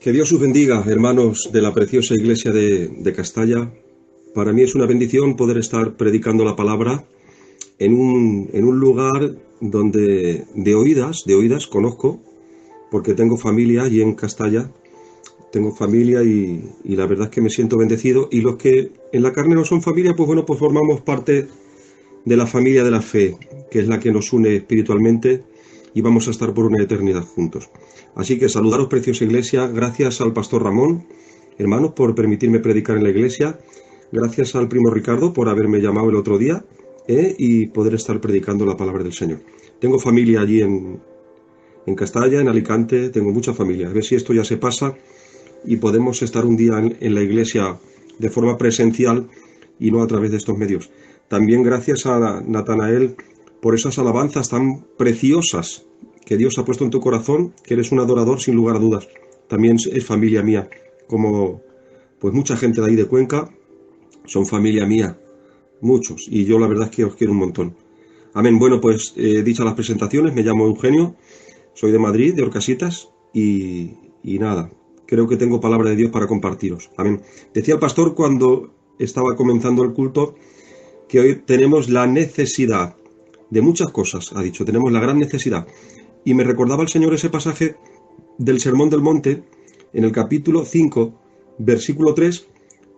Que Dios os bendiga, hermanos de la preciosa iglesia de Castalla. Para mí es una bendición poder estar predicando la palabra en un lugar donde de oídas conozco, porque tengo familia allí en Castalla, tengo familia y la verdad es que me siento bendecido. Y los que en la carne no son familia, pues bueno, pues formamos parte de la familia de la fe, que es la que nos une espiritualmente y vamos a estar por una eternidad juntos. Así que saludaros, preciosa iglesia. Gracias al pastor Ramón, hermanos, por permitirme predicar en la iglesia. Gracias al primo Ricardo por haberme llamado el otro día y poder estar predicando la palabra del Señor. Tengo familia allí en Castalla, en Alicante, tengo mucha familia. A ver si esto ya se pasa y podemos estar un día en la iglesia de forma presencial y no a través de estos medios. También gracias a Natanael por esas alabanzas tan preciosas que Dios ha puesto en tu corazón, que eres un adorador sin lugar a dudas. También es familia mía, como pues mucha gente de ahí de Cuenca, son familia mía, muchos, y yo la verdad es que os quiero un montón. Amén. Bueno, pues dichas las presentaciones, me llamo Eugenio, soy de Madrid, de Orcasitas, y nada, creo que tengo palabra de Dios para compartiros. Amén. Decía el pastor cuando estaba comenzando el culto que hoy tenemos la necesidad de muchas cosas, ha dicho, tenemos la gran necesidad. Y me recordaba el Señor ese pasaje del Sermón del Monte, en el capítulo 5, versículo 3,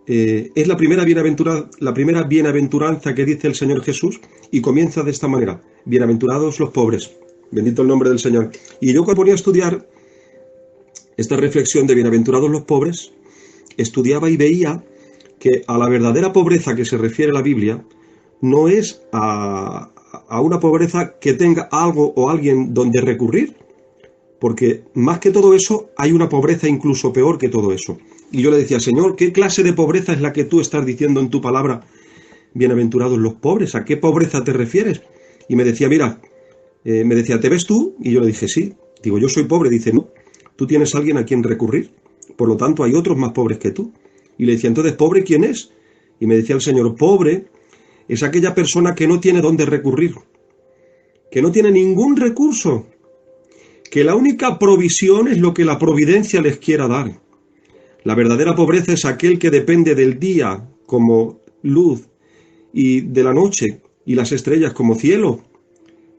es la primera bienaventuranza que dice el Señor Jesús, y comienza de esta manera: bienaventurados los pobres, bendito el nombre del Señor. Y yo cuando ponía a estudiar esta reflexión de bienaventurados los pobres, estudiaba y veía que a la verdadera pobreza que se refiere la Biblia no es a una pobreza que tenga algo o alguien donde recurrir, porque más que todo eso hay una pobreza incluso peor que todo eso. Y yo le decía: Señor, ¿qué clase de pobreza es la que tú estás diciendo en tu palabra? Bienaventurados los pobres, ¿a qué pobreza te refieres? Y me decía, mira, ¿te ves tú? Y yo le dije, sí. Digo, yo soy pobre. Dice, no, tú tienes a alguien a quien recurrir, por lo tanto hay otros más pobres que tú. Y le decía, entonces, ¿pobre quién es? Y me decía el Señor, pobre es aquella persona que no tiene dónde recurrir, que no tiene ningún recurso, que la única provisión es lo que la providencia les quiera dar. La verdadera pobreza es aquel que depende del día como luz y de la noche y las estrellas como cielo.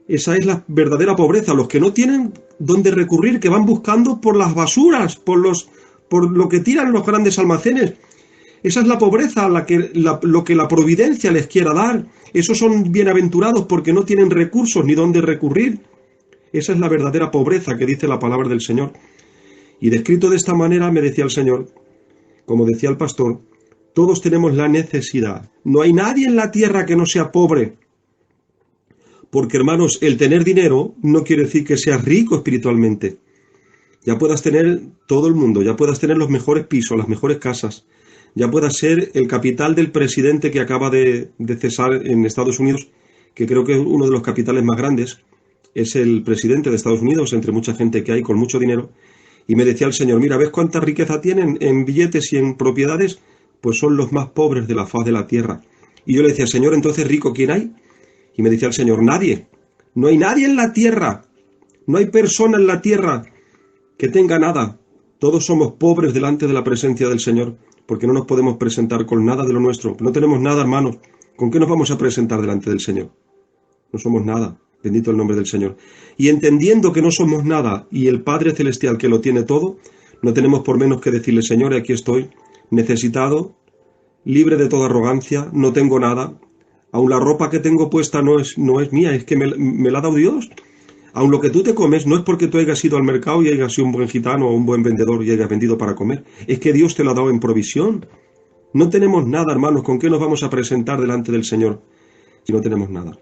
Esa es la verdadera pobreza, los que no tienen dónde recurrir, que van buscando por las basuras, por lo que tiran los grandes almacenes. Esa es la pobreza, lo que la providencia les quiera dar. Esos son bienaventurados porque no tienen recursos ni dónde recurrir. Esa es la verdadera pobreza que dice la palabra del Señor. Y descrito de esta manera me decía el Señor, como decía el pastor, todos tenemos la necesidad. No hay nadie en la tierra que no sea pobre. Porque, hermanos, el tener dinero no quiere decir que seas rico espiritualmente. Ya puedas tener todo el mundo, ya puedas tener los mejores pisos, las mejores casas, ya puedas ser el capital del presidente que acaba de cesar en Estados Unidos, que creo que es uno de los capitales más grandes, es el presidente de Estados Unidos, entre mucha gente que hay con mucho dinero. Y me decía el Señor, mira, ¿ves cuánta riqueza tienen en billetes y en propiedades? Pues son los más pobres de la faz de la tierra. Y yo le decía, Señor, entonces rico, ¿quién hay? Y me decía el Señor, nadie. No hay nadie en la tierra. No hay persona en la tierra que tenga nada. Todos somos pobres delante de la presencia del Señor, porque no nos podemos presentar con nada de lo nuestro. No tenemos nada, hermanos. ¿Con qué nos vamos a presentar delante del Señor? No somos nada. Bendito el nombre del Señor. Y entendiendo que no somos nada y el Padre Celestial que lo tiene todo, no tenemos por menos que decirle, Señor, aquí estoy, necesitado, libre de toda arrogancia, no tengo nada. Aun la ropa que tengo puesta no es mía, es que me la ha dado Dios. Aun lo que tú te comes no es porque tú hayas ido al mercado y hayas sido un buen gitano o un buen vendedor y hayas vendido para comer. Es que Dios te lo ha dado en provisión. No tenemos nada, hermanos. ¿Con qué nos vamos a presentar delante del Señor si no tenemos nada?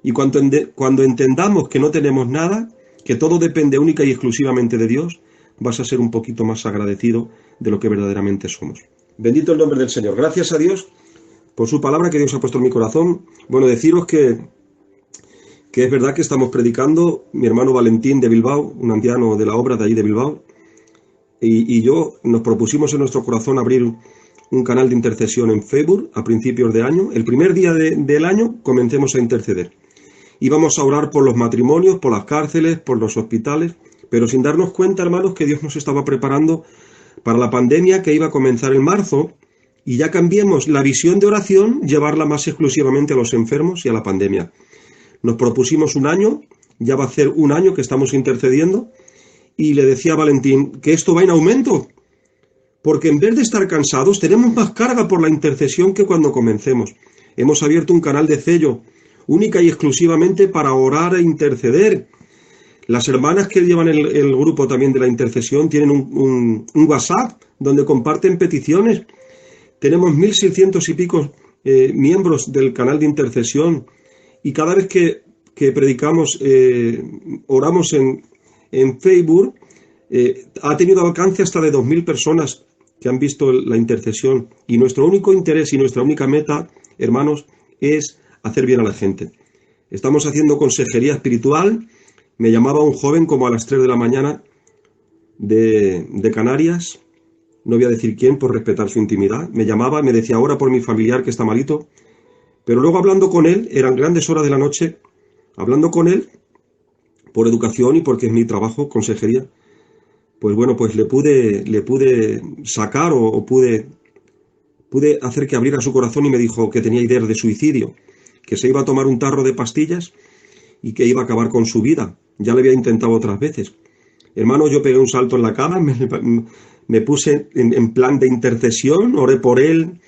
Y cuando entendamos que no tenemos nada, que todo depende única y exclusivamente de Dios, vas a ser un poquito más agradecido de lo que verdaderamente somos. Bendito el nombre del Señor. Gracias a Dios por su palabra que Dios ha puesto en mi corazón. Bueno, deciros que es verdad que estamos predicando, mi hermano Valentín de Bilbao, un anciano de la obra de allí de Bilbao, y yo nos propusimos en nuestro corazón abrir un canal de intercesión en Facebook a principios de año. El primer día del año comencemos a interceder. Íbamos a orar por los matrimonios, por las cárceles, por los hospitales, pero sin darnos cuenta, hermanos, que Dios nos estaba preparando para la pandemia que iba a comenzar en marzo, y ya cambiemos la visión de oración, llevarla más exclusivamente a los enfermos y a la pandemia. Nos propusimos un año, ya va a ser un año que estamos intercediendo, y le decía a Valentín que esto va en aumento, porque en vez de estar cansados, tenemos más carga por la intercesión que cuando comencemos. Hemos abierto un canal de Cello, única y exclusivamente para orar e interceder. Las hermanas que llevan el grupo también de la intercesión tienen un WhatsApp donde comparten peticiones. Tenemos 1.600 y pico miembros del canal de intercesión, y cada vez que predicamos, oramos en Facebook, ha tenido alcance hasta de 2.000 personas que han visto la intercesión. Y nuestro único interés y nuestra única meta, hermanos, es hacer bien a la gente. Estamos haciendo consejería espiritual. Me llamaba un joven como a las 3 de la mañana de Canarias. No voy a decir quién por respetar su intimidad. Me llamaba, me decía, ora por mi familiar que está malito. Pero luego hablando con él, eran grandes horas de la noche, hablando con él, por educación y porque es mi trabajo, consejería, pues bueno, pues le pude sacar o pude hacer que abriera su corazón, y me dijo que tenía ideas de suicidio, que se iba a tomar un tarro de pastillas y que iba a acabar con su vida. Ya lo había intentado otras veces. Hermano, yo pegué un salto en la cama, me puse en plan de intercesión, oré por él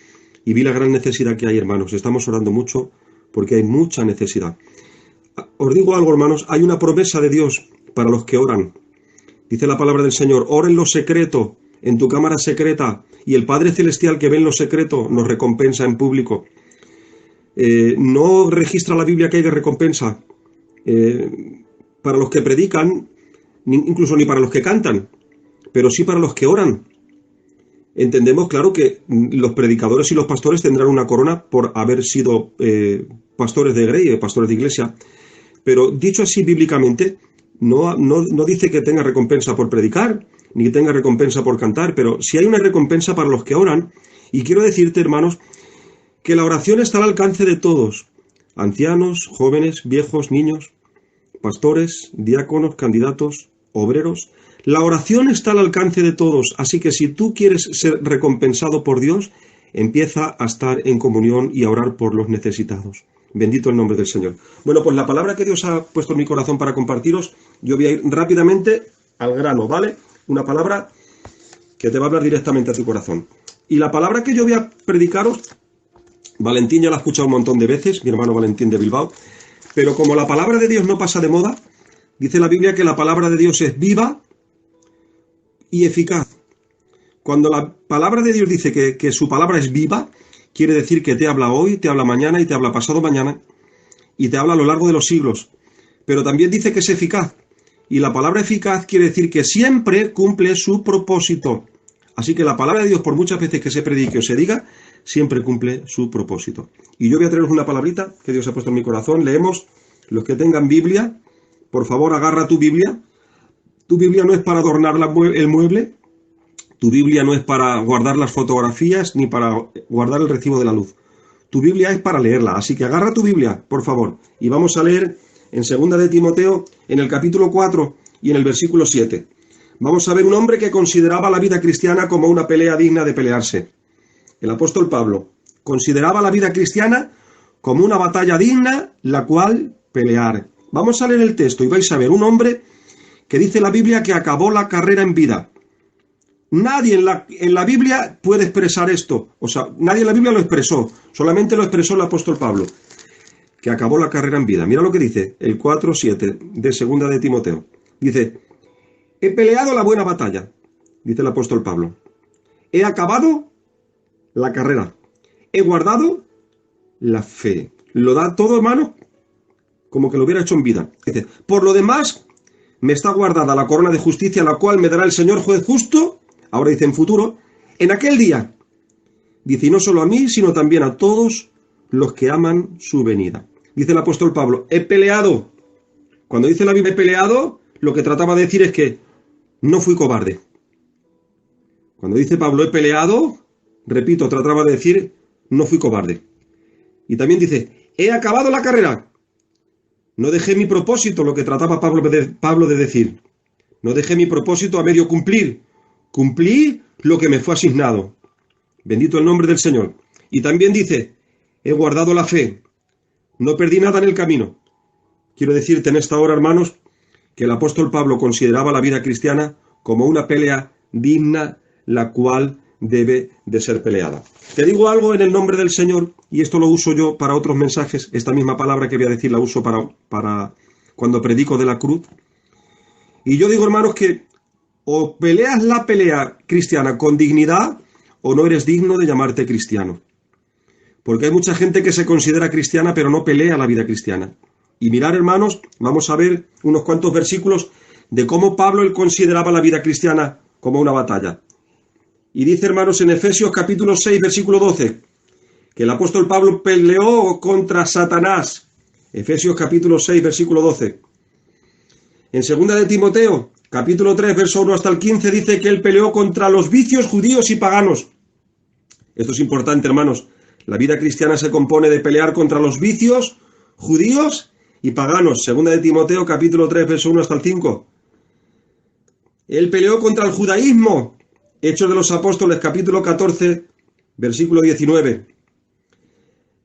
y vi la gran necesidad que hay, hermanos. Estamos orando mucho porque hay mucha necesidad. Os digo algo, hermanos, hay una promesa de Dios para los que oran. Dice la palabra del Señor, ora en lo secreto, en tu cámara secreta, y el Padre Celestial que ve en lo secreto nos recompensa en público. No registra la Biblia que haya recompensa para los que predican, incluso ni para los que cantan, pero sí para los que oran. Entendemos, claro, que los predicadores y los pastores tendrán una corona por haber sido pastores de grey, pastores de iglesia, pero dicho así bíblicamente, no dice que tenga recompensa por predicar, ni que tenga recompensa por cantar, pero sí hay una recompensa para los que oran. Y quiero decirte, hermanos, que la oración está al alcance de todos, ancianos, jóvenes, viejos, niños, pastores, diáconos, candidatos, obreros. La oración está al alcance de todos, así que si tú quieres ser recompensado por Dios, empieza a estar en comunión y a orar por los necesitados. Bendito el nombre del Señor. Bueno, pues la palabra que Dios ha puesto en mi corazón para compartiros, yo voy a ir rápidamente al grano, ¿vale? Una palabra que te va a hablar directamente a tu corazón. Y la palabra que yo voy a predicaros, Valentín ya la ha escuchado un montón de veces, mi hermano Valentín de Bilbao, pero como la palabra de Dios no pasa de moda, dice la Biblia que la palabra de Dios es viva y eficaz. Cuando la palabra de Dios dice que su palabra es viva, quiere decir que te habla hoy, te habla mañana y te habla pasado mañana, y te habla a lo largo de los siglos. Pero también dice que es eficaz, y la palabra eficaz quiere decir que siempre cumple su propósito. Así que la palabra de Dios, por muchas veces que se predique o se diga, siempre cumple su propósito. Y yo voy a traeros una palabrita que Dios ha puesto en mi corazón. Leemos, los que tengan Biblia, por favor agarra tu Biblia. Tu Biblia no es para adornar el mueble, tu Biblia no es para guardar las fotografías ni para guardar el recibo de la luz. Tu Biblia es para leerla, así que agarra tu Biblia, por favor. Y vamos a leer en 2 de Timoteo, en el capítulo 4 y en el versículo 7. Vamos a ver un hombre que consideraba la vida cristiana como una pelea digna de pelearse. El apóstol Pablo consideraba la vida cristiana como una batalla digna, la cual pelear. Vamos a leer el texto y vais a ver un hombre que dice la Biblia que acabó la carrera en vida. Nadie en la Biblia puede expresar esto. O sea, nadie en la Biblia lo expresó. Solamente lo expresó el apóstol Pablo, que acabó la carrera en vida. Mira lo que dice el 4:7 de 2 de Timoteo. Dice, he peleado la buena batalla, dice el apóstol Pablo. He acabado la carrera. He guardado la fe. Lo da todo, hermano, como que lo hubiera hecho en vida. Dice, por lo demás, me está guardada la corona de justicia, la cual me dará el Señor juez justo, ahora dice en futuro, en aquel día. Dice, y no solo a mí, sino también a todos los que aman su venida. Dice el apóstol Pablo, he peleado. Cuando dice la Biblia he peleado, lo que trataba de decir es que no fui cobarde. Cuando dice Pablo he peleado, repito, trataba de decir no fui cobarde. Y también dice, he acabado la carrera. No dejé mi propósito, lo que trataba Pablo de decir. No dejé mi propósito a medio cumplir. Cumplí lo que me fue asignado. Bendito el nombre del Señor. Y también dice, he guardado la fe, no perdí nada en el camino. Quiero decirte en esta hora, hermanos, que el apóstol Pablo consideraba la vida cristiana como una pelea digna, la cual debe de ser peleada. Te digo algo en el nombre del Señor, y esto lo uso yo para otros mensajes, esta misma palabra que voy a decir la uso para cuando predico de la cruz. Y yo digo, hermanos, que o peleas la pelea cristiana con dignidad, o no eres digno de llamarte cristiano. Porque hay mucha gente que se considera cristiana, pero no pelea la vida cristiana. Y mirar, hermanos, vamos a ver unos cuantos versículos de cómo Pablo él consideraba la vida cristiana como una batalla. Y dice, hermanos, en Efesios capítulo 6, versículo 12, que el apóstol Pablo peleó contra Satanás. Efesios capítulo 6, versículo 12. En segunda de Timoteo, capítulo 3, verso 1 hasta el 15, dice que él peleó contra los vicios judíos y paganos. Esto es importante, hermanos. La vida cristiana se compone de pelear contra los vicios judíos y paganos. Segunda de Timoteo, capítulo 3, verso 1 hasta el 5. Él peleó contra el judaísmo. Hechos de los Apóstoles, capítulo 14, versículo 19.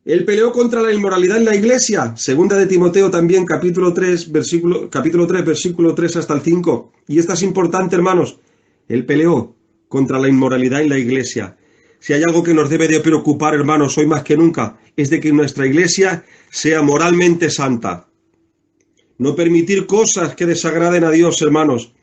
Él peleó contra la inmoralidad en la iglesia. Segunda de Timoteo también, capítulo 3, versículo 3 hasta el 5. Y esta es importante, hermanos. Él peleó contra la inmoralidad en la iglesia. Si hay algo que nos debe de preocupar, hermanos, hoy más que nunca, es de que nuestra iglesia sea moralmente santa. No permitir cosas que desagraden a Dios, hermanos.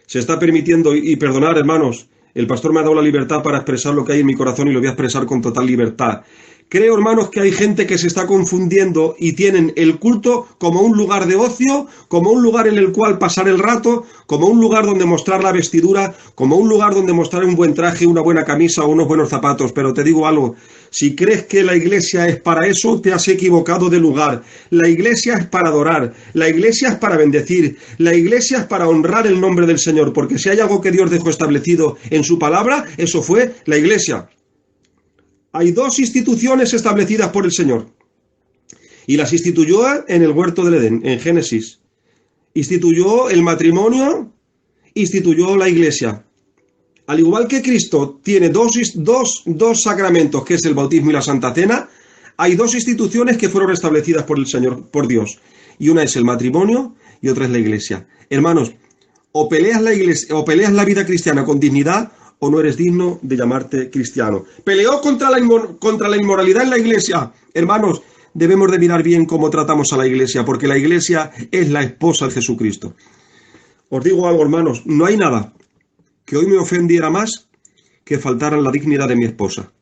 Se está permitiendo, y perdonar, hermanos, el pastor me ha dado la libertad para expresar lo que hay en mi corazón y lo voy a expresar con total libertad. Creo, hermanos, que hay gente que se está confundiendo y tienen el culto como un lugar de ocio, como un lugar en el cual pasar el rato, como un lugar donde mostrar la vestidura, como un lugar donde mostrar un buen traje, una buena camisa o unos buenos zapatos. Pero te digo algo, si crees que la iglesia es para eso, te has equivocado de lugar. La iglesia es para adorar, la iglesia es para bendecir, la iglesia es para honrar el nombre del Señor, porque si hay algo que Dios dejó establecido en su palabra, eso fue la iglesia. Hay dos instituciones establecidas por el Señor. Y las instituyó en el huerto del Edén, en Génesis. Instituyó el matrimonio, instituyó la iglesia. Al igual que Cristo tiene dos sacramentos, que es el bautismo y la Santa Cena, hay dos instituciones que fueron establecidas por el Señor, por Dios. Y una es el matrimonio y otra es la iglesia. Hermanos, o peleas la iglesia, o peleas la vida cristiana con dignidad, o no eres digno de llamarte cristiano. Peleó contra la inmoralidad en la iglesia. Hermanos, debemos de mirar bien cómo tratamos a la iglesia, porque la iglesia es la esposa de Jesucristo. Os digo algo, hermanos, no hay nada que hoy me ofendiera más que faltar en la dignidad de mi esposa.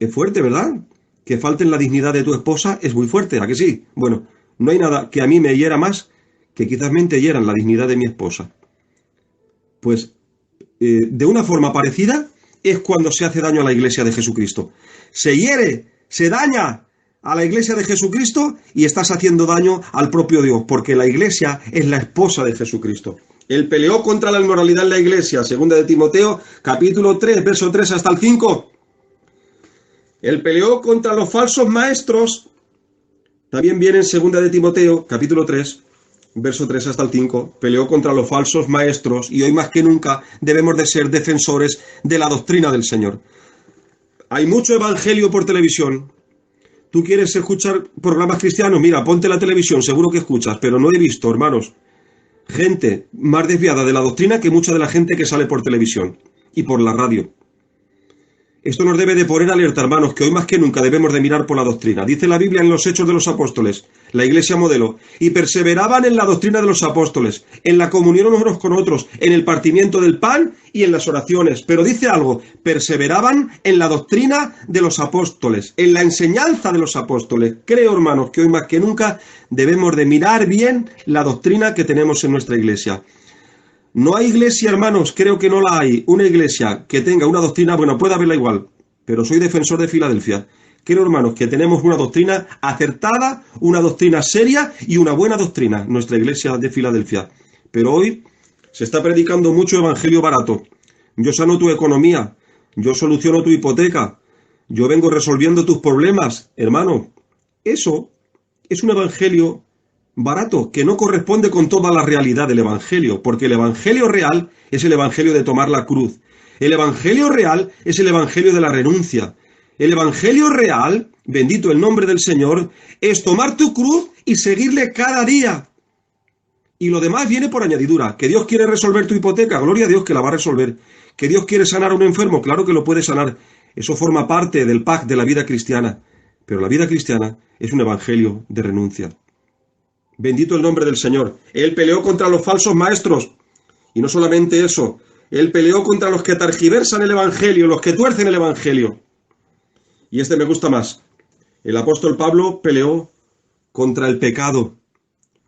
Es fuerte, ¿verdad? Que falten la dignidad de tu esposa es muy fuerte, ¿a que sí? Bueno, no hay nada que a mí me hiera más que quizás me hieran la dignidad de mi esposa. Pues de una forma parecida es cuando se hace daño a la iglesia de Jesucristo. Se hiere, se daña a la iglesia de Jesucristo y estás haciendo daño al propio Dios, porque la iglesia es la esposa de Jesucristo. Él peleó contra la inmoralidad en la iglesia, segunda de Timoteo, capítulo 3, verso 3 hasta el 5. Él peleó contra los falsos maestros, también viene en segunda de Timoteo, capítulo 3, verso 3 hasta el 5, peleó contra los falsos maestros y hoy más que nunca debemos de ser defensores de la doctrina del Señor. Hay mucho evangelio por televisión. ¿Tú quieres escuchar programas cristianos? Mira, ponte la televisión, seguro que escuchas, pero no he visto, hermanos, gente más desviada de la doctrina que mucha de la gente que sale por televisión y por la radio. Esto nos debe de poner alerta, hermanos, que hoy más que nunca debemos de mirar por la doctrina. Dice la Biblia en los Hechos de los Apóstoles, la iglesia modelo, y perseveraban en la doctrina de los apóstoles, en la comunión unos con otros, en el partimiento del pan y en las oraciones. Pero dice algo, perseveraban en la doctrina de los apóstoles, en la enseñanza de los apóstoles. Creo, hermanos, que hoy más que nunca debemos de mirar bien la doctrina que tenemos en nuestra iglesia. No hay iglesia, hermanos, creo que no la hay, una iglesia que tenga una doctrina, bueno, puede haberla igual, pero soy defensor de Filadelfia. Creo, hermanos, que tenemos una doctrina acertada, una doctrina seria y una buena doctrina, nuestra iglesia de Filadelfia. Pero hoy se está predicando mucho evangelio barato. Yo sano tu economía, yo soluciono tu hipoteca, yo vengo resolviendo tus problemas. Hermano, eso es un evangelio barato, que no corresponde con toda la realidad del evangelio, porque el evangelio real es el evangelio de tomar la cruz. El evangelio real es el evangelio de la renuncia. El evangelio real, bendito el nombre del Señor, es tomar tu cruz y seguirle cada día. Y lo demás viene por añadidura. Que Dios quiere resolver tu hipoteca, gloria a Dios que la va a resolver. Que Dios quiere sanar a un enfermo, claro que lo puede sanar. Eso forma parte del pack de la vida cristiana. Pero la vida cristiana es un evangelio de renuncia. Bendito el nombre del Señor. Él peleó contra los falsos maestros. Y no solamente eso, Él peleó contra los que tergiversan el evangelio, los que tuercen el evangelio. Y este me gusta más. El apóstol Pablo peleó contra el pecado.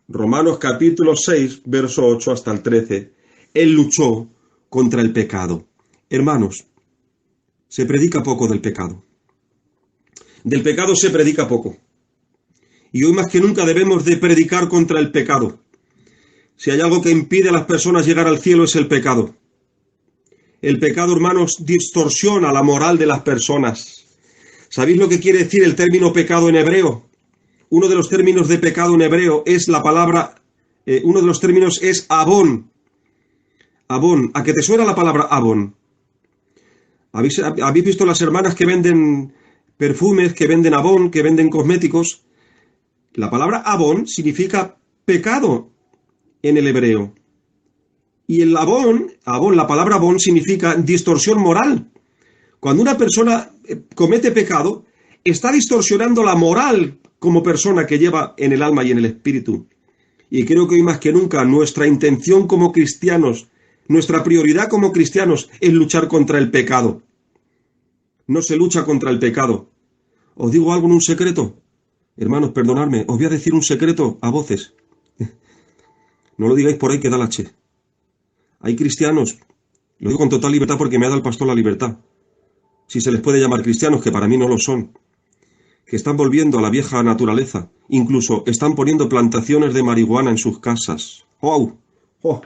Romanos capítulo 6, verso 8 hasta el 13. Él luchó contra el pecado. Hermanos, se predica poco del pecado. Del pecado se predica poco. Y hoy más que nunca debemos de predicar contra el pecado. Si hay algo que impide a las personas llegar al cielo es el pecado. El pecado, hermanos, distorsiona la moral de las personas. ¿Sabéis lo que quiere decir el término pecado en hebreo? Uno de los términos de pecado en hebreo es la palabra, uno de los términos es abón. Abón. ¿A qué te suena la palabra abón? ¿Habéis visto las hermanas que venden perfumes, que venden abón, que venden cosméticos? La palabra abón significa pecado en el hebreo. Y el abón, la palabra abón significa distorsión moral. Cuando una persona comete pecado, está distorsionando la moral como persona que lleva en el alma y en el espíritu. Y creo que hoy más que nunca nuestra intención como cristianos, nuestra prioridad como cristianos es luchar contra el pecado. No se lucha contra el pecado. ¿Os digo algo en un secreto? Hermanos, perdonadme, os voy a decir un secreto a voces. No lo digáis por ahí que da la che. Hay cristianos, lo digo con total libertad porque me ha dado el pastor la libertad, si se les puede llamar cristianos, que para mí no lo son, que están volviendo a la vieja naturaleza, incluso están poniendo plantaciones de marihuana en sus casas. ¡Oh! ¡Oh!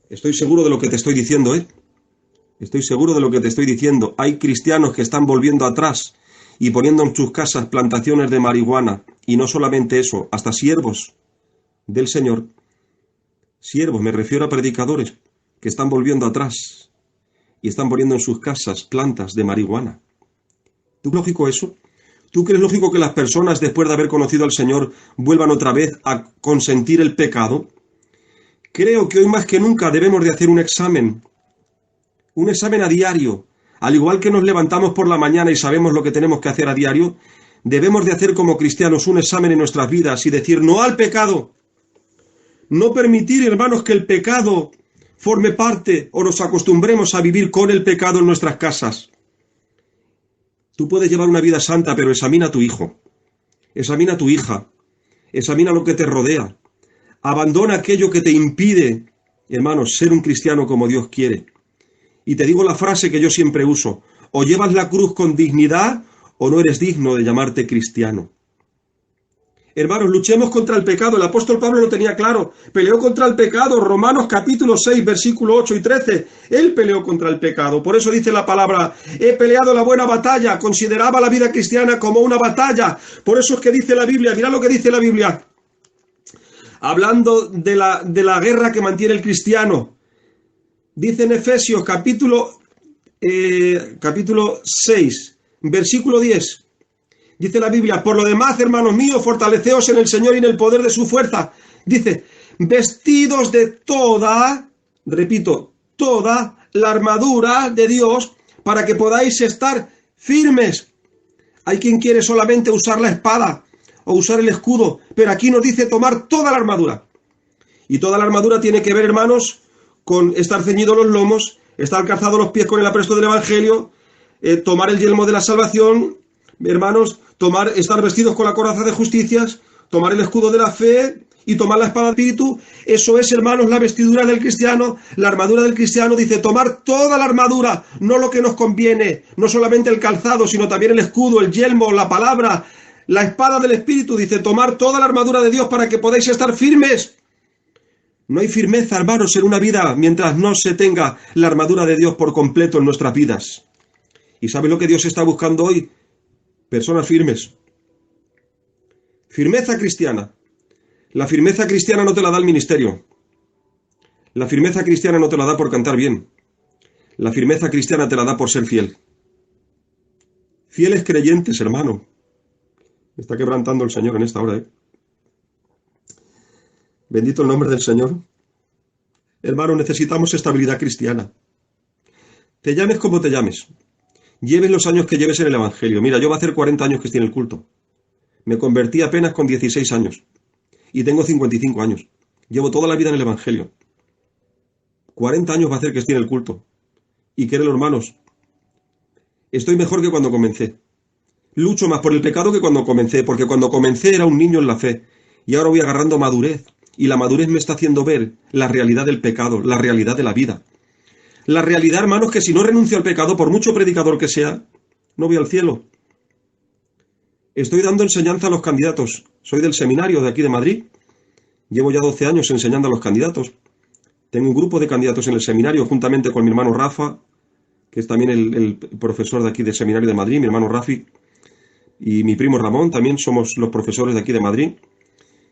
Estoy seguro de lo que te estoy diciendo, ¿eh? Estoy seguro de lo que te estoy diciendo. Hay cristianos que están volviendo atrás y poniendo en sus casas plantaciones de marihuana. Y no solamente eso, hasta siervos del Señor. Siervos, me refiero a predicadores, que están volviendo atrás y están poniendo en sus casas plantas de marihuana. ¿Tú crees lógico eso? ¿Tú crees lógico que las personas, después de haber conocido al Señor, vuelvan otra vez a consentir el pecado? Creo que hoy más que nunca debemos de hacer un examen a diario. Al igual que nos levantamos por la mañana y sabemos lo que tenemos que hacer a diario, debemos de hacer como cristianos un examen en nuestras vidas y decir no al pecado. No permitir, hermanos, que el pecado forme parte o nos acostumbremos a vivir con el pecado en nuestras casas. Tú puedes llevar una vida santa, pero examina a tu hijo, examina a tu hija, examina lo que te rodea. Abandona aquello que te impide, hermanos, ser un cristiano como Dios quiere. Y te digo la frase que yo siempre uso: o llevas la cruz con dignidad o no eres digno de llamarte cristiano. Hermanos, luchemos contra el pecado. El apóstol Pablo lo tenía claro. Peleó contra el pecado. Romanos capítulo 6, versículo 8 y 13. Él peleó contra el pecado. Por eso dice la palabra: he peleado la buena batalla. Consideraba la vida cristiana como una batalla. Por eso es que dice la Biblia. Mirad lo que dice la Biblia. Hablando de la guerra que mantiene el cristiano. Dice en Efesios capítulo 6, versículo 10. Dice la Biblia: por lo demás, hermanos míos, fortaleceos en el Señor y en el poder de su fuerza. Dice: vestidos de toda, repito, toda la armadura de Dios para que podáis estar firmes. Hay quien quiere solamente usar la espada o usar el escudo, pero aquí nos dice tomar toda la armadura. Y toda la armadura tiene que ver, hermanos, con estar ceñidos los lomos, estar calzados los pies con el apresto del Evangelio, tomar el yelmo de la salvación, hermanos, estar vestidos con la coraza de justicias, tomar el escudo de la fe y tomar la espada del Espíritu. Eso es, hermanos, la vestidura del cristiano. La armadura del cristiano dice tomar toda la armadura, no lo que nos conviene, no solamente el calzado, sino también el escudo, el yelmo, la palabra, la espada del Espíritu. Dice tomar toda la armadura de Dios para que podáis estar firmes. No hay firmeza, hermanos, en una vida mientras no se tenga la armadura de Dios por completo en nuestras vidas. ¿Y sabe lo que Dios está buscando hoy? Personas firmes. Firmeza cristiana. La firmeza cristiana no te la da el ministerio. La firmeza cristiana no te la da por cantar bien. La firmeza cristiana te la da por ser fiel. Fieles creyentes, hermano. Me está quebrantando el Señor en esta hora, ¿eh? Bendito el nombre del Señor. Hermano, necesitamos estabilidad cristiana. Te llames como te llames. Lleves los años que lleves en el Evangelio. Mira, yo va a hacer 40 años que estoy en el culto. Me convertí apenas con 16 años. Y tengo 55 años. Llevo toda la vida en el Evangelio. 40 años va a hacer que estoy en el culto. Y queridos hermanos, estoy mejor que cuando comencé. Lucho más por el pecado que cuando comencé, porque cuando comencé era un niño en la fe. Y ahora voy agarrando madurez. Y la madurez me está haciendo ver la realidad del pecado, la realidad de la vida. La realidad, hermanos, que si no renuncio al pecado, por mucho predicador que sea, no voy al cielo. Estoy dando enseñanza a los candidatos. Soy del seminario de aquí de Madrid. Llevo ya 12 años enseñando a los candidatos. Tengo un grupo de candidatos en el seminario, juntamente con mi hermano Rafa, que es también el profesor de aquí del seminario de Madrid, mi hermano Rafi, y mi primo Ramón, también somos los profesores de aquí de Madrid.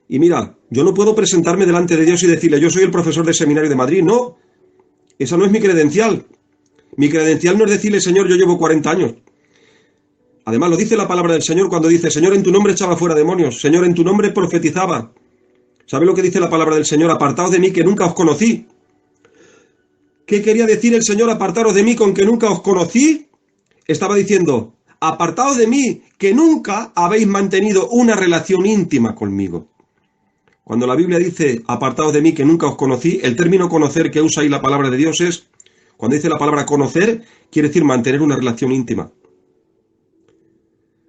Y mira, yo no puedo presentarme delante de Dios y decirle, yo soy el profesor del seminario de Madrid. No, esa no es mi credencial. Mi credencial no es decirle, Señor, yo llevo 40 años. Además, lo dice la palabra del Señor cuando dice, Señor, en tu nombre echaba fuera demonios, Señor, en tu nombre profetizaba. ¿Sabe lo que dice la palabra del Señor? Apartaos de mí, que nunca os conocí. ¿Qué quería decir el Señor, apartaros de mí, con que nunca os conocí? Estaba diciendo, apartaos de mí, que nunca habéis mantenido una relación íntima conmigo. Cuando la Biblia dice, apartaos de mí, que nunca os conocí, el término conocer que usa ahí la palabra de Dios es, cuando dice la palabra conocer, quiere decir mantener una relación íntima.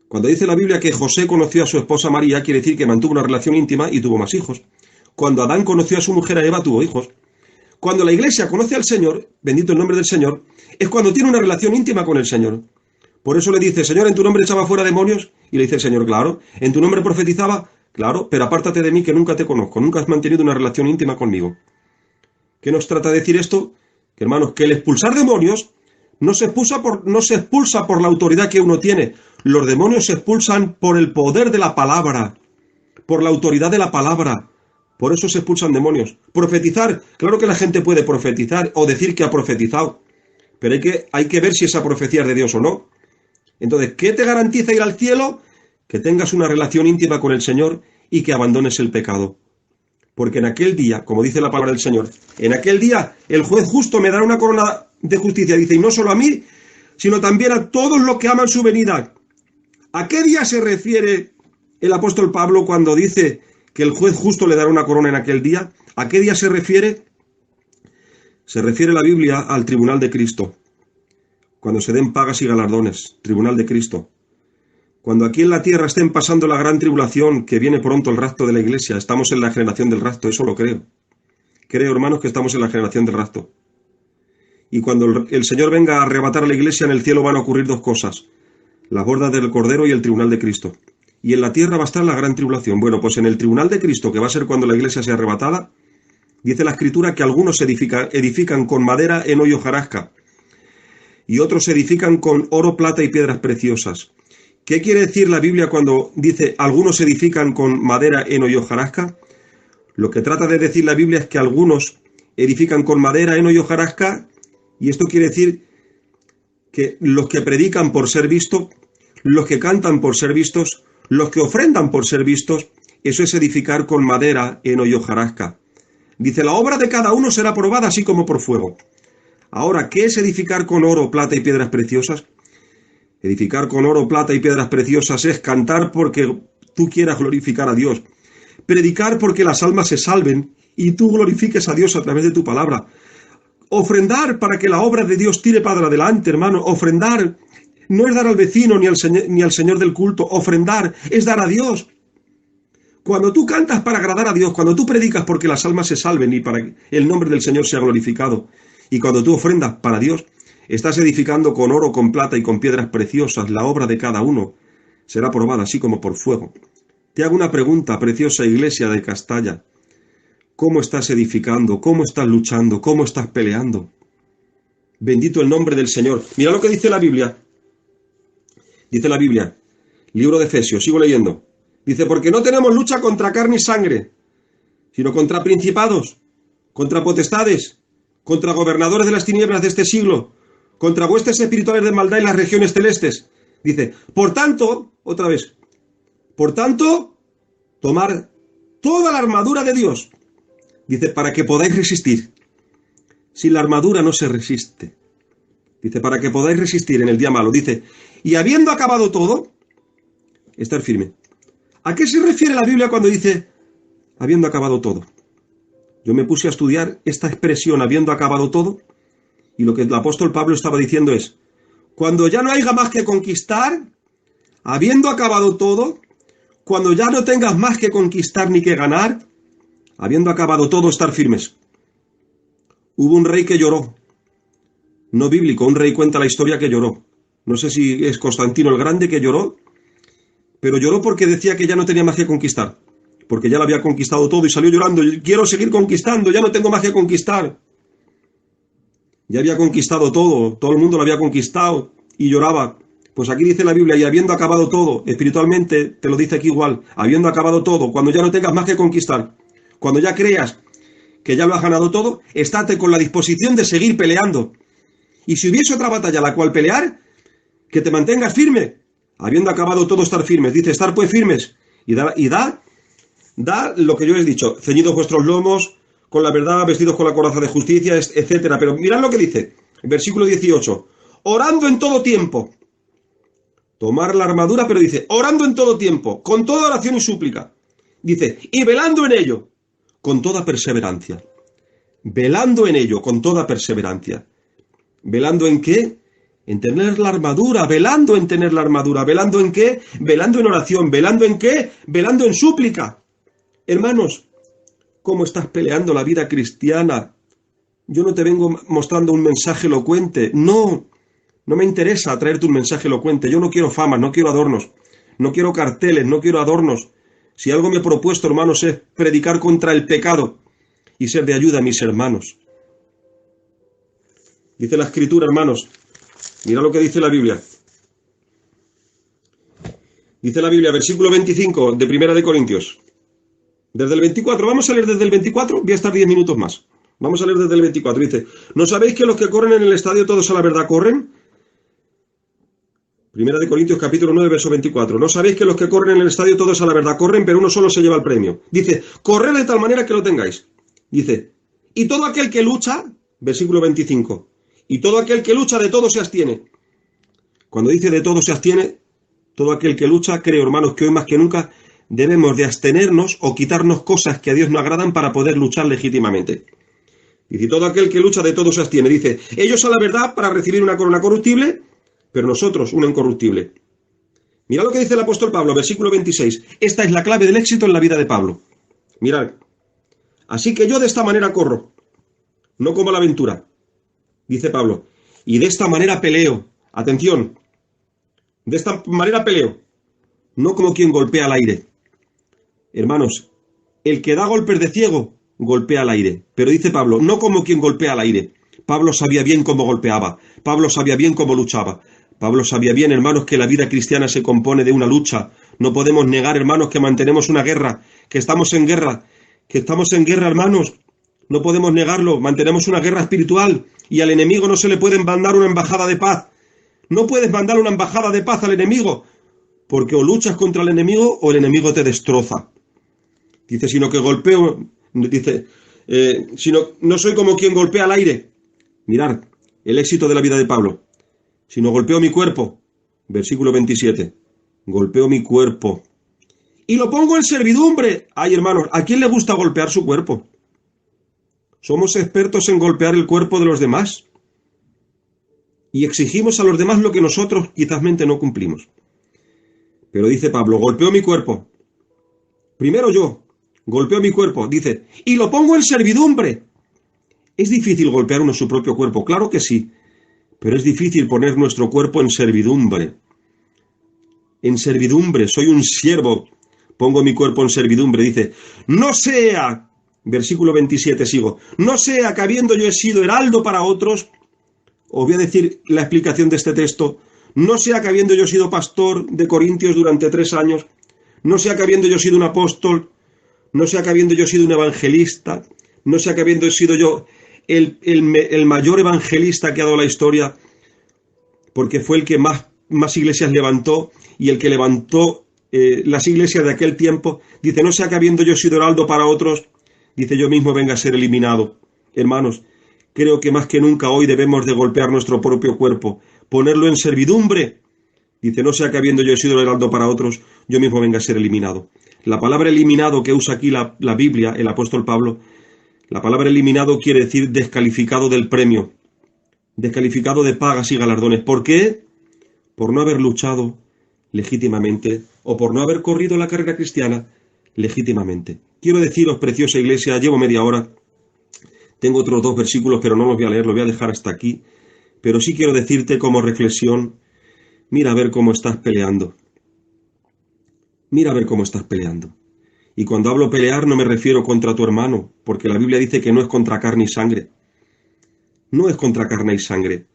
Cuando dice la Biblia que José conoció a su esposa María, quiere decir que mantuvo una relación íntima y tuvo más hijos. Cuando Adán conoció a su mujer Eva, tuvo hijos. Cuando la iglesia conoce al Señor, bendito el nombre del Señor, es cuando tiene una relación íntima con el Señor. Por eso le dice, Señor, en tu nombre echaba fuera demonios, y le dice el Señor, claro, en tu nombre profetizaba, claro, pero apártate de mí que nunca te conozco, nunca has mantenido una relación íntima conmigo. ¿Qué nos trata de decir esto? Que hermanos, que el expulsar demonios no se expulsa por la autoridad que uno tiene. Los demonios se expulsan por el poder de la palabra, por la autoridad de la palabra. Por eso se expulsan demonios. Profetizar, claro que la gente puede profetizar o decir que ha profetizado, pero hay que ver si esa profecía es de Dios o no. Entonces, ¿qué te garantiza ir al cielo? Que tengas una relación íntima con el Señor y que abandones el pecado. Porque en aquel día, como dice la palabra del Señor, en aquel día el juez justo me dará una corona de justicia, dice, y no solo a mí, sino también a todos los que aman su venida. ¿A qué día se refiere el apóstol Pablo cuando dice que el juez justo le dará una corona en aquel día? ¿A qué día se refiere? Se refiere la Biblia al tribunal de Cristo. Cuando se den pagas y galardones, tribunal de Cristo. Cuando aquí en la tierra estén pasando la gran tribulación, que viene pronto el rapto de la iglesia, estamos en la generación del rapto, eso lo creo. Creo, hermanos, que estamos en la generación del rapto. Y cuando el Señor venga a arrebatar a la iglesia, en el cielo van a ocurrir dos cosas: las bodas del Cordero y el tribunal de Cristo. Y en la tierra va a estar la gran tribulación. Bueno, pues en el tribunal de Cristo, que va a ser cuando la iglesia sea arrebatada, dice la Escritura que algunos se edifican con madera, heno y hojarasca, y otros se edifican con oro, plata y piedras preciosas. ¿Qué quiere decir la Biblia cuando dice algunos se edifican con madera, heno y hojarasca? Lo que trata de decir la Biblia es que algunos edifican con madera, heno y hojarasca, y esto quiere decir que los que predican por ser vistos, los que cantan por ser vistos, los que ofrendan por ser vistos, eso es edificar con madera, heno y hojarasca. Dice, la obra de cada uno será probada así como por fuego. Ahora, ¿qué es edificar con oro, plata y piedras preciosas? Edificar con oro, plata y piedras preciosas es cantar porque tú quieras glorificar a Dios. Predicar porque las almas se salven y tú glorifiques a Dios a través de tu palabra. Ofrendar para que la obra de Dios tire para adelante, hermano. Ofrendar no es dar al vecino ni al Señor del culto. Ofrendar es dar a Dios. Cuando tú cantas para agradar a Dios, cuando tú predicas porque las almas se salven y para que el nombre del Señor sea glorificado, y cuando tú ofrendas para Dios, estás edificando con oro, con plata y con piedras preciosas. La obra de cada uno será probada así como por fuego. Te hago una pregunta, preciosa iglesia de Castalla. ¿Cómo estás edificando? ¿Cómo estás luchando? ¿Cómo estás peleando? Bendito el nombre del Señor. Mira lo que dice la Biblia. Dice la Biblia, libro de Efesios, sigo leyendo. Dice, porque no tenemos lucha contra carne y sangre, sino contra principados, contra potestades, contra gobernadores de las tinieblas de este siglo, contra huestes espirituales de maldad en las regiones celestes. Dice, por tanto, otra vez, por tanto, tomar toda la armadura de Dios. Dice, para que podáis resistir. Sin la armadura no se resiste. Dice, para que podáis resistir en el día malo. Dice, y habiendo acabado todo, estar firme. ¿A qué se refiere la Biblia cuando dice, habiendo acabado todo? Yo me puse a estudiar esta expresión, habiendo acabado todo, y lo que el apóstol Pablo estaba diciendo es, cuando ya no haya más que conquistar, habiendo acabado todo, cuando ya no tengas más que conquistar ni que ganar, habiendo acabado todo, estar firmes. Hubo un rey que lloró, no bíblico, un rey cuenta la historia que lloró. No sé si es Constantino el Grande que lloró, pero lloró porque decía que ya no tenía más que conquistar, porque ya lo había conquistado todo y salió llorando, quiero seguir conquistando, ya no tengo más que conquistar. Ya había conquistado todo el mundo lo había conquistado y lloraba. Pues aquí dice la Biblia, y habiendo acabado todo, espiritualmente te lo dice aquí igual, habiendo acabado todo, cuando ya no tengas más que conquistar, cuando ya creas que ya lo has ganado todo, estate con la disposición de seguir peleando. Y si hubiese otra batalla a la cual pelear, que te mantengas firme, habiendo acabado todo, estar firmes. Dice, estar pues firmes, y da lo que yo les he dicho, ceñidos vuestros lomos, con la verdad, vestidos con la coraza de justicia, etcétera. Pero mirad lo que dice, versículo 18, orando en todo tiempo. Tomar la armadura, pero dice, orando en todo tiempo, con toda oración y súplica. Dice, y velando en ello, con toda perseverancia. Velando en ello, con toda perseverancia. ¿Velando en qué? En tener la armadura, velando en tener la armadura. ¿Velando en qué? Velando en oración. ¿Velando en qué? Velando en súplica. Hermanos, ¿cómo estás peleando la vida cristiana? Yo no te vengo mostrando un mensaje elocuente. No me interesa traerte un mensaje elocuente. Yo no quiero fama, no quiero adornos. No quiero carteles, no quiero adornos. Si algo me he propuesto, hermanos, es predicar contra el pecado y ser de ayuda a mis hermanos. Dice la Escritura, hermanos. Mira lo que dice la Biblia. Dice la Biblia, versículo 25 de Primera de Corintios. Desde el 24, vamos a leer desde el 24, voy a estar 10 minutos más. Vamos a leer desde el 24, dice, ¿no sabéis que los que corren en el estadio todos a la verdad corren? Primera de Corintios capítulo 9, verso 24. ¿No sabéis que los que corren en el estadio todos a la verdad corren, pero uno solo se lleva el premio? Dice, corred de tal manera que lo tengáis. Dice, y todo aquel que lucha, versículo 25, y todo aquel que lucha de todo se abstiene. Cuando dice de todo se abstiene, todo aquel que lucha, creo, hermanos, que hoy más que nunca debemos de abstenernos o quitarnos cosas que a Dios no agradan para poder luchar legítimamente. Dice, todo aquel que lucha de todo se abstiene. Dice, ellos a la verdad para recibir una corona corruptible, pero nosotros una incorruptible. Mirad lo que dice el apóstol Pablo, versículo 26. Esta es la clave del éxito en la vida de Pablo. Mirad. Así que yo de esta manera corro, no como la aventura, dice Pablo, y de esta manera peleo. Atención, de esta manera peleo, no como quien golpea al aire. Hermanos, el que da golpes de ciego, golpea al aire. Pero dice Pablo, no como quien golpea al aire. Pablo sabía bien cómo golpeaba. Pablo sabía bien cómo luchaba. Pablo sabía bien, hermanos, que la vida cristiana se compone de una lucha. No podemos negar, hermanos, que mantenemos una guerra, que estamos en guerra, hermanos. No podemos negarlo. Mantenemos una guerra espiritual y al enemigo no se le puede mandar una embajada de paz. No puedes mandar una embajada de paz al enemigo, porque o luchas contra el enemigo o el enemigo te destroza. Dice, sino que golpeo, dice, sino no soy como quien golpea al aire. Mirad, el éxito de la vida de Pablo. Sino golpeo mi cuerpo. Versículo 27. Golpeo mi cuerpo. Y lo pongo en servidumbre. Ay, hermanos, ¿a quién le gusta golpear su cuerpo? Somos expertos en golpear el cuerpo de los demás. Y exigimos a los demás lo que nosotros quizásmente no cumplimos. Pero dice Pablo, golpeo mi cuerpo. Primero yo, golpeo mi cuerpo. Dice, y lo pongo en servidumbre. ¿Es difícil golpear uno su propio cuerpo? Claro que sí. Pero es difícil poner nuestro cuerpo en servidumbre. En servidumbre, soy un siervo. Pongo mi cuerpo en servidumbre. Dice, no sea, versículo 27 sigo, no sea que habiendo yo sido heraldo para otros, os voy a decir la explicación de este texto, no sea que habiendo yo sido pastor de Corintios durante 3 años, no sea que habiendo yo sido un apóstol, no sea que habiendo yo sido un evangelista, no sea que habiendo sido yo el mayor evangelista que ha dado la historia, porque fue el que más iglesias levantó y el que levantó las iglesias de aquel tiempo. Dice, no sea que habiendo yo sido heraldo para otros, dice, yo mismo venga a ser eliminado. Hermanos, creo que más que nunca hoy debemos de golpear nuestro propio cuerpo, ponerlo en servidumbre. Dice, no sea que habiendo yo sido heraldo para otros, yo mismo venga a ser eliminado. La palabra eliminado que usa aquí la Biblia, el apóstol Pablo, la palabra eliminado quiere decir descalificado del premio, descalificado de pagas y galardones. ¿Por qué? Por no haber luchado legítimamente o por no haber corrido la carrera cristiana legítimamente. Quiero deciros, preciosa iglesia, llevo media hora, tengo otros 2 versículos, pero no los voy a leer, los voy a dejar hasta aquí, pero sí quiero decirte como reflexión, mira a ver cómo estás peleando. Mira a ver cómo estás peleando. Y cuando hablo pelear no me refiero contra tu hermano, porque la Biblia dice que no es contra carne y sangre. No es contra carne y sangre.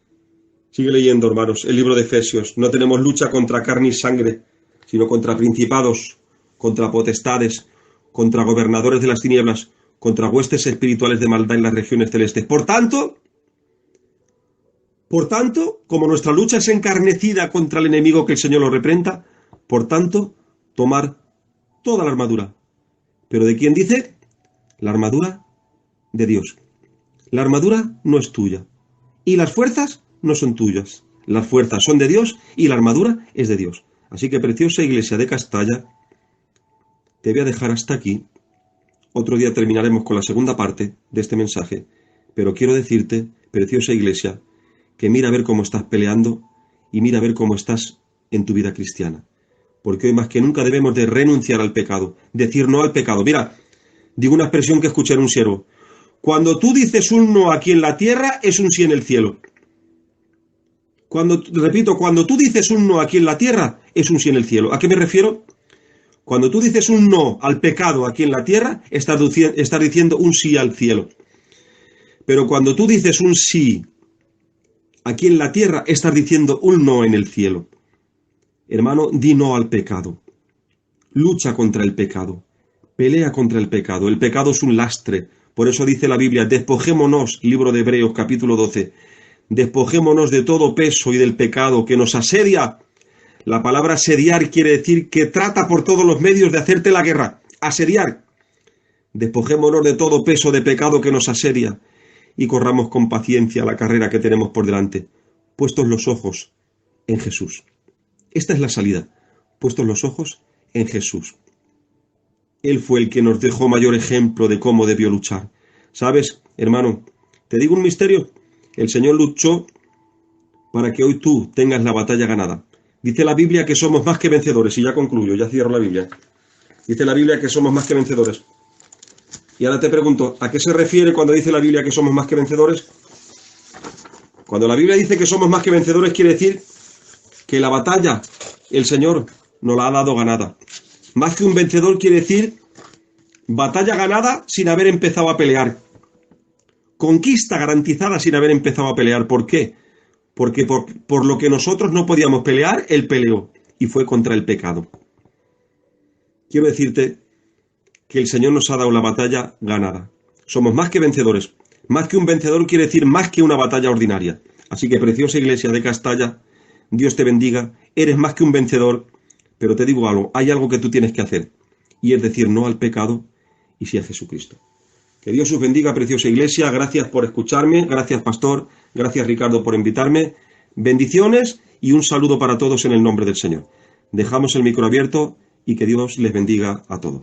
Sigue leyendo, hermanos, el libro de Efesios. No tenemos lucha contra carne y sangre, sino contra principados, contra potestades, contra gobernadores de las tinieblas, contra huestes espirituales de maldad en las regiones celestes. Por tanto, como nuestra lucha es encarnecida contra el enemigo, que el Señor lo reprenda, por tanto, tomar toda la armadura. ¿Pero de quién dice? La armadura de Dios. La armadura no es tuya. Y las fuerzas no son tuyas. Las fuerzas son de Dios y la armadura es de Dios. Así que, preciosa iglesia de Castalla, te voy a dejar hasta aquí. Otro día terminaremos con la segunda parte de este mensaje. Pero quiero decirte, preciosa iglesia, que mira a ver cómo estás peleando y mira a ver cómo estás en tu vida cristiana. Porque hoy más que nunca debemos de renunciar al pecado, decir no al pecado. Mira, digo una expresión que escuché en un siervo. Cuando tú dices un no aquí en la tierra, es un sí en el cielo. Cuando tú dices un no aquí en la tierra, es un sí en el cielo. ¿A qué me refiero? Cuando tú dices un no al pecado aquí en la tierra, estás diciendo un sí al cielo. Pero cuando tú dices un sí aquí en la tierra, estás diciendo un no en el cielo. Hermano, di no al pecado. Lucha contra el pecado. Pelea contra el pecado. El pecado es un lastre. Por eso dice la Biblia, despojémonos, libro de Hebreos, capítulo 12, despojémonos de todo peso y del pecado que nos asedia. La palabra asediar quiere decir que trata por todos los medios de hacerte la guerra. Asediar. Despojémonos de todo peso de pecado que nos asedia y corramos con paciencia la carrera que tenemos por delante, puestos los ojos en Jesús. Esta es la salida, puestos los ojos en Jesús. Él fue el que nos dejó mayor ejemplo de cómo debió luchar. ¿Sabes, hermano? Te digo un misterio. El Señor luchó para que hoy tú tengas la batalla ganada. Dice la Biblia que somos más que vencedores. Y ya concluyo, ya cierro la Biblia. Dice la Biblia que somos más que vencedores. Y ahora te pregunto, ¿a qué se refiere cuando dice la Biblia que somos más que vencedores? Cuando la Biblia dice que somos más que vencedores, quiere decir que la batalla el Señor nos la ha dado ganada. Más que un vencedor quiere decir batalla ganada sin haber empezado a pelear. Conquista garantizada sin haber empezado a pelear. ¿Por qué? Porque por lo que nosotros no podíamos pelear, Él peleó y fue contra el pecado. Quiero decirte que el Señor nos ha dado la batalla ganada. Somos más que vencedores. Más que un vencedor quiere decir más que una batalla ordinaria. Así que, preciosa iglesia de Castalla, Dios te bendiga. Eres más que un vencedor, pero te digo algo, hay algo que tú tienes que hacer, y es decir no al pecado y sí a Jesucristo. Que Dios os bendiga, preciosa iglesia. Gracias por escucharme, gracias pastor, gracias Ricardo por invitarme. Bendiciones y un saludo para todos en el nombre del Señor. Dejamos el micro abierto y que Dios les bendiga a todos.